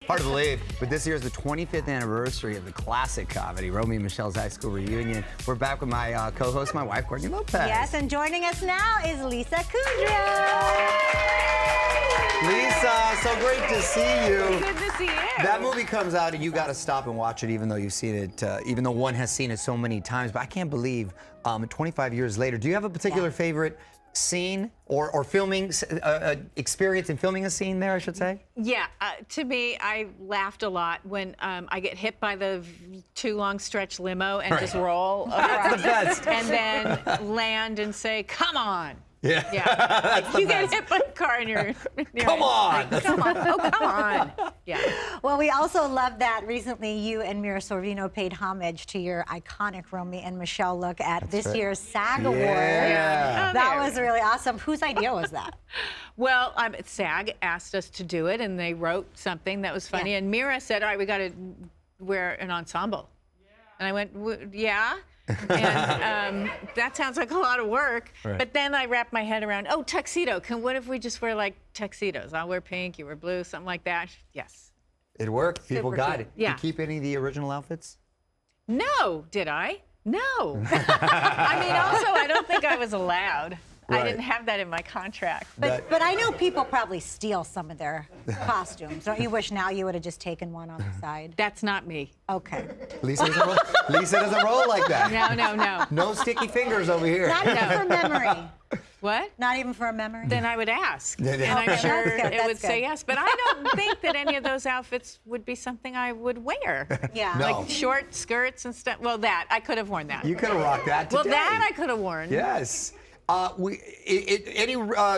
Hard to believe, but this year is the 25th anniversary of the classic comedy, Romeo and Michelle's High School Reunion. We're back with my co-host, my wife, Courtney Lopez. Yes, and joining us now is Lisa Kudrow. Lisa, so great to see you. Good to see you. That movie comes out and you got to stop and watch it, even though you've seen it, even though one has seen it so many times. But I can't believe 25 years later. Do you have a particular favorite scene or filming experience in filming a scene there, I should say? Yeah, to me, I laughed a lot when I get hit by the too long stretch limo and just roll across. That's the best. And then land and say, come on. Yeah. Yeah. You get hit by a car and you're come on. Like, come on. Oh, come on. Yeah. Well, we also love that recently you and Mira Sorvino paid homage to your iconic Romeo and Michelle look at this year's SAG Awards. Yeah. That was really awesome. Whose idea was that? Well, SAG asked us to do it, and they wrote something that was funny. Yeah. And Mira said, all right, we got to wear an ensemble. Yeah. And I went, yeah? And that sounds like a lot of work. Right. But then I wrapped my head around, oh, tuxedo. What if we just wear like tuxedos? I'll wear pink, you wear blue, something like that. Yes. It worked. People got cute. it. Yeah. Did you keep any of the original outfits? No, did I? No. I mean, also, I don't think I was allowed. Right. I didn't have that in my contract. But I know people probably steal some of their costumes. Don't you wish now you would have just taken one on the side? That's not me. Okay. Lisa doesn't roll like that. No. No sticky fingers over here. Not even for memory. What? Not even for a memory? Then I would ask. Yeah. And I'm sure it would say good. yes. But I don't think that any of those outfits would be something I would wear. Yeah. No. Like short skirts and stuff. Well, that. I could have worn that. You could have rocked that today. Well, that I could have worn. Yes. Any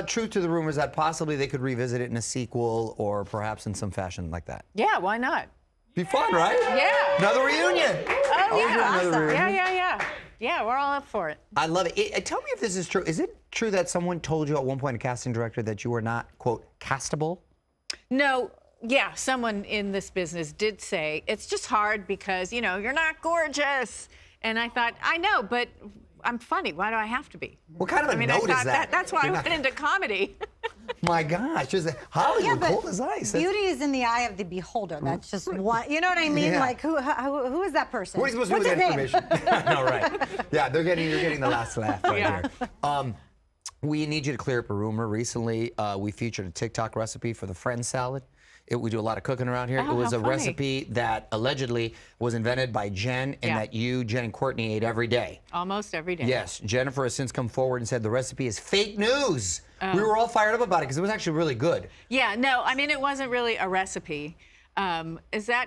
truth to the rumors that possibly they could revisit it in a sequel or perhaps in some fashion like that? Yeah, why not? Be fun, right? Yeah. Another reunion. Oh, yeah. Another reunion. Yeah. Yeah, we're all up for it. I love it. Tell me if this is true. Is it true that someone told you at one point, a casting director, that you were not, quote, castable? No. Yeah, someone in this business did say, it's just hard because, you know, you're not gorgeous. And I thought, I know, but I'm funny. Why do I have to be? What kind of a note is that? That's why I went into comedy. My gosh, Hollywood, cold as ice. Beauty is in the eye of the beholder. That's just one. You know what I mean? Yeah. Like, who is that person? What are you supposed to do with that information? No, right. Yeah, you're getting the last laugh right here. We need you to clear up a rumor. Recently, we featured a TikTok recipe for the friend salad. We do a lot of cooking around here. Oh, it was a funny. recipe that allegedly was invented by Jen and that you, Jen, and Courtney ate every day. Almost every day. Yes. Jennifer has since come forward and said the recipe is fake news. We were all fired up about it because it was actually really good. Yeah, no, I mean, it wasn't really a recipe. Is that,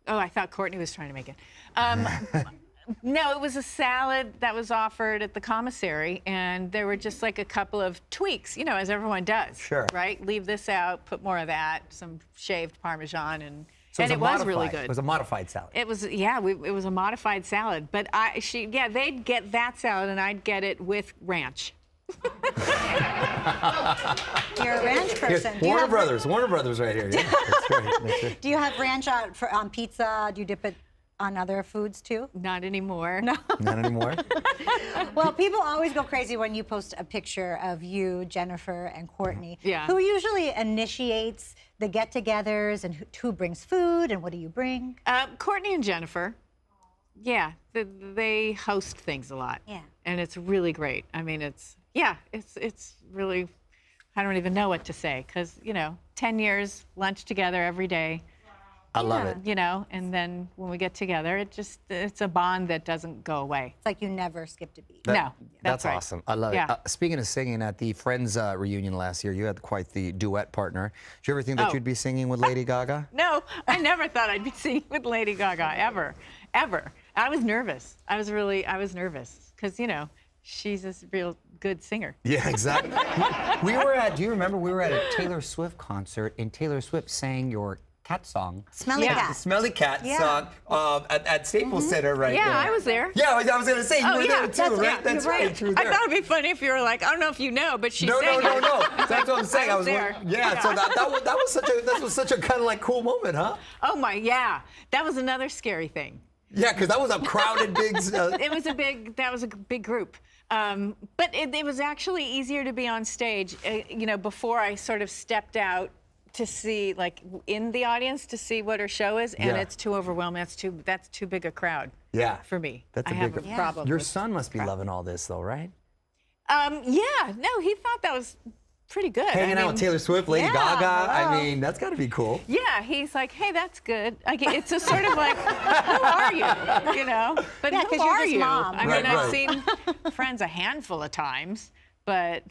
oh, I thought Courtney was trying to make it. No, it was a salad that was offered at the commissary, and there were just like a couple of tweaks, you know, as everyone does. Sure. Right? Leave this out, put more of that, some shaved Parmesan, and So it was really good. It was a modified salad. It was, yeah, it was a modified salad. But they'd get that salad, and I'd get it with ranch. You're a ranch person. Warner Brothers right here. Yeah, that's right. Do you have ranch on pizza? Do you dip it on other foods too? Not anymore. No. Not anymore. Well, people always go crazy when you post a picture of you, Jennifer, and Courtney. Yeah. Who usually initiates the get-togethers, and who brings food, and what do you bring? Courtney and Jennifer. Yeah, they host things a lot. Yeah. And it's really great. I mean, it's really, I don't even know what to say, because, you know, 10 years, lunch together every day. I love it. You know, and then when we get together, it's a bond that doesn't go away. It's like you never skipped a beat. No, that's right. awesome. I love it. Speaking of singing, at the Friends reunion last year, you had quite the duet partner. Did you ever think that you'd be singing with Lady Gaga? No, I never thought I'd be singing with Lady Gaga, ever. I was nervous. I was nervous, because, you know, she's a real good singer. Yeah, exactly. Do you remember, we were at a Taylor Swift concert, and Taylor Swift sang your cat song. Smelly Cat. The Smelly Cat song at Staples Center right there. Yeah, I was there. Yeah, I was going to say, you were there too, right? That's right. You were I there. thought it'd be funny if you were like, I don't know if you know, but she sang. No. That's what I'm saying. I was there. Yeah, so that was such a kind of like cool moment, huh? Oh my, yeah. That was another scary thing. Yeah, because that was a crowded big... That was a big group. But it was actually easier to be on stage, you know, before I sort of stepped out to see, like, in the audience to see what her show is, and Yeah. it's too overwhelming. That's too big a crowd. Yeah. For me. That's I a have big a problem. Your with son must be crowd. loving all this, though, right? Yeah. No, he thought that was pretty good. Hanging out with Taylor Swift, Lady Gaga. I wow. mean, that's got to be cool. Yeah, he's like, hey, that's good. It's a sort of like, who are you? You know? But Yeah, 'cause who you're are this you? mom. I mean, Right, I've right. seen Friends a handful of times, but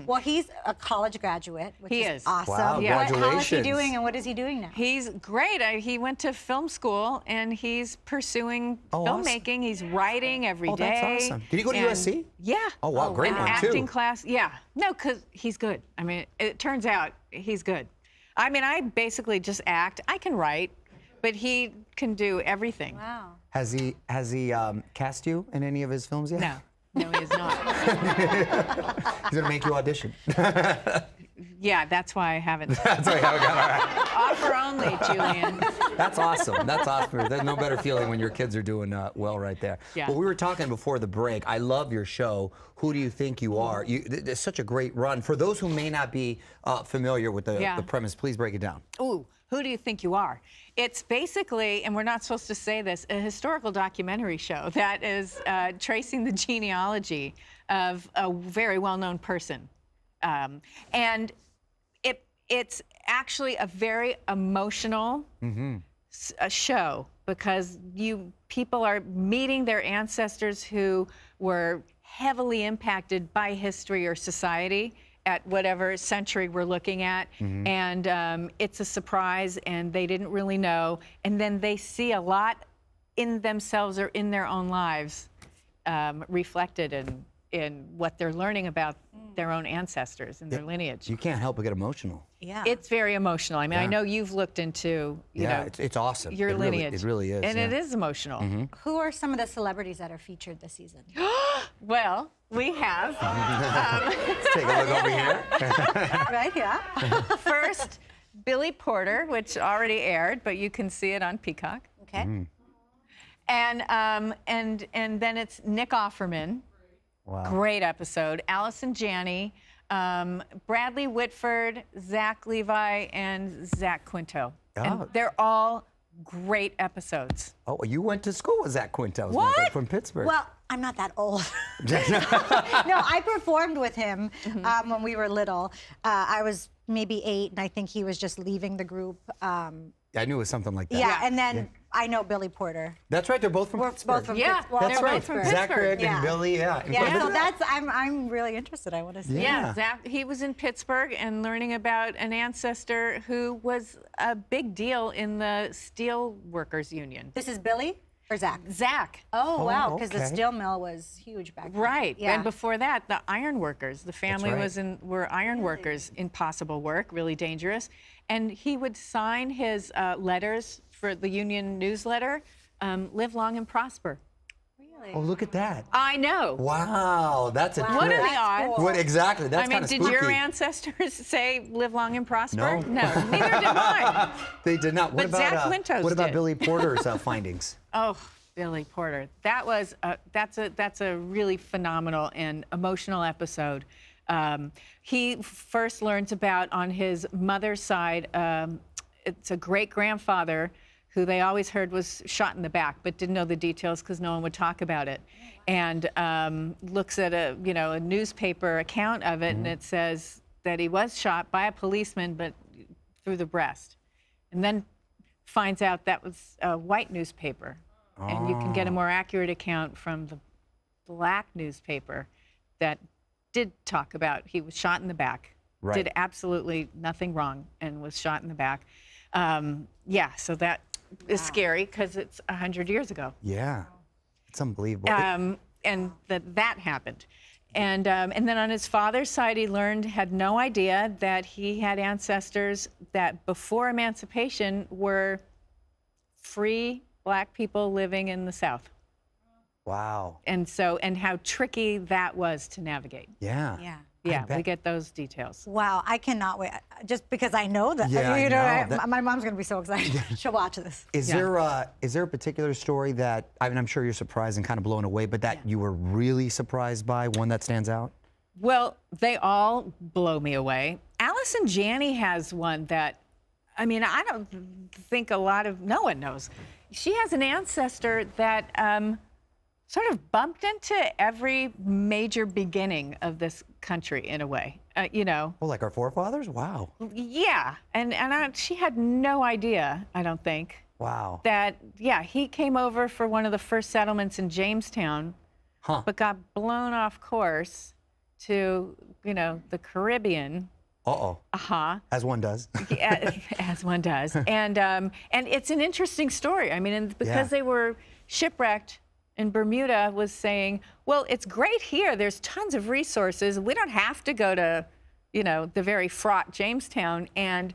Well, he's a college graduate, which He is is. awesome. Wow, Yeah. How is he congratulations. doing, and what is he doing now? he's great. He went to film school, and he's pursuing awesome. filmmaking. He's writing every day. That's awesome. Did he go to and- USC? Yeah. Oh, wow, great An one, acting too. class. Yeah. No, because he's good. I mean, it turns out he's good. I mean, I basically just act. I can write, but he can do everything. Wow. Has he cast you in any of his films yet? No. No, he is not. He's going to make you audition. Yeah, that's why I haven't. That's why I haven't got all right. Offer only, Julian. That's awesome. That's awesome. There's no better feeling when your kids are doing well right there. Yeah. Well, we were talking before the break. I love your show. Who do you think you are? It's such a great run. For those who may not be familiar with the premise, please break it down. Ooh, who do you think you are? It's basically, and we're not supposed to say this, a historical documentary show that is tracing the genealogy of a very well-known person. And it's actually a very emotional a show because people are meeting their ancestors who were heavily impacted by history or society at whatever century we're looking at. And it's a surprise, and they didn't really know. And then they see a lot in themselves or in their own lives reflected in what they're learning about their own ancestors and their lineage. You can't help but get emotional. Yeah. It's very emotional. I mean, I Yeah. know you've looked into, you Yeah, know, it's awesome. your It lineage. it really is. And yeah. it is emotional. Who are some of the celebrities that are featured this season? Well, we have Let's take a look over here. Right, yeah. first Billy Porter, which already aired, but you can see it on Peacock. Okay. And then it's Nick Offerman. Wow. Great episode. Allison Janney, Bradley Whitford, Zach Levi, and Zach Quinto. Oh. And they're all great episodes. Oh, you went to school with Zach Quinto. What? From Pittsburgh. Well, I'm not that old. No, I performed with him when we were little. I was maybe 8, and I think he was just leaving the group. I knew it was something like that. Yeah, and then I know Billy Porter. That's right. They're both from We're Pittsburgh. both from Yeah, Pittsburgh. Well, they're That's both right. from Zach Pittsburgh. Craig Yeah. and Billy. Yeah. Yeah, so that's I'm really interested. I want to see. Yeah. Yeah, Zach, he was in Pittsburgh and learning about an ancestor who was a big deal in the steel workers union. This is Billy or Zach? Zach. Oh, wow, because the okay. steel mill was huge back then. Right. Yeah. And before that, the iron workers. The family right. were iron workers. Impossible work, really dangerous. And he would sign his letters for the union newsletter, live long and prosper. Really? Oh, look at that. I know. Wow, that's a Wow. What trick. are the That's odds? cool. What exactly? That's I mean, kind of did spooky. your ancestors say live long and prosper? No. neither did mine. They did not. What But about Zach Quinto's what about did. Billy Porter's findings? Oh, Billy Porter. That was that's a really phenomenal and emotional episode. He first learns about on his mother's side. It's a great grandfather who they always heard was shot in the back, but didn't know the details because no one would talk about it. And looks at a newspaper account of it, and it says that he was shot by a policeman, but through the breast. And then finds out that was a white newspaper. And you can get a more accurate account from the black newspaper that did talk about he was shot in the back, Right. did absolutely nothing wrong, and was shot in the back. Yeah, so that is scary because it's 100 years ago. Yeah, it's unbelievable. And that happened. And then on his father's side, he had no idea that he had ancestors that before emancipation were free black people living in the South. Wow. And how tricky that was to navigate. Yeah. Yeah. Yeah, bet. we get those details. Wow, I cannot wait. Just because I know that. Yeah, I know. My mom's going to be so excited. She'll watch this. Is there a particular story that I'm sure you're surprised and kind of blown away, but that you were really surprised by? One that stands out? Well, they all blow me away. Allison Janney has one that I mean, I don't think no one knows. She has an ancestor that sort of bumped into every major beginning of this country in a way, you know. Oh, like our forefathers? Wow. Yeah, and she had no idea, I don't think. Wow. That, yeah, he came over for one of the first settlements in Jamestown, but got blown off course to, you know, the Caribbean. Uh-oh. As one does. Yeah, as one does. And it's an interesting story. I mean, and because they were shipwrecked in Bermuda, was saying, well, it's great here. There's tons of resources. We don't have to go to, you know, the very fraught Jamestown. And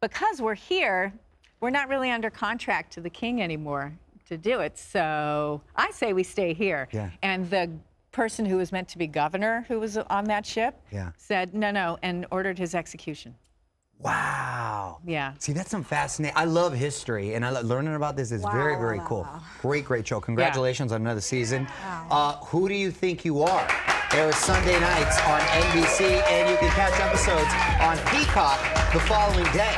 because we're here, we're not really under contract to the king anymore to do it. So I say we stay here. Yeah. And the person who was meant to be governor, who was on that ship, said no, and ordered his execution. Wow. Yeah. See, that's some fascinating. I love history, and learning about this is very, very cool. Great show. Congratulations on another season. Who do you think you are? Airs Sunday nights on NBC, and you can catch episodes on Peacock the following day.